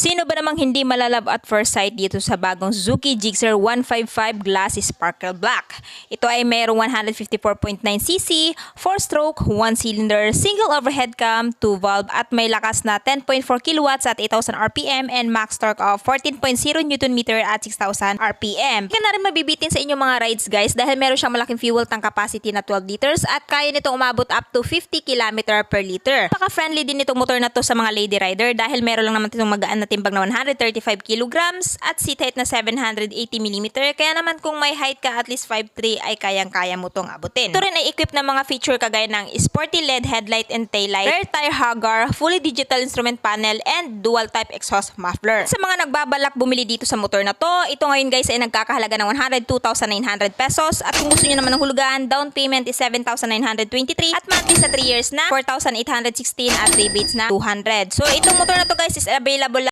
Sino ba namang hindi malalove at first sight dito sa bagong Suzuki Gixxer 155 Glass Sparkle Black? Ito ay mayroong 154.9cc, 4-stroke, 1-cylinder, single overhead cam, 2-valve at may lakas na 10.4 kilowatts at 8,000 RPM and max torque of 14.0 Nm at 6,000 RPM. Kaya na rin mabibitin sa inyong mga rides guys dahil meron siyang malaking fuel tank capacity na 12 liters at kaya nitong umabot up to 50 km per liter. Napaka-friendly din itong motor na to sa mga lady rider dahil meron lang naman itong magaan na timbang na 135 kilograms at seat height na 780 mm. Kaya naman kung may height ka at least 5'3" ay kayang-kaya mo tong abutin. Ito rin ay equipped ng mga feature kagaya ng sporty LED headlight and taillight, rear tire hugger, fully digital instrument panel, and dual type exhaust muffler. Sa mga nagbabalak bumili dito sa motor na to, ito ngayon guys ay nagkakahalaga ng 102,900 pesos at kung gusto nyo naman ng hulugan, down payment is 7,923 at monthly sa 3 years na 4,816 at rebates na 200. So itong motor na to guys is available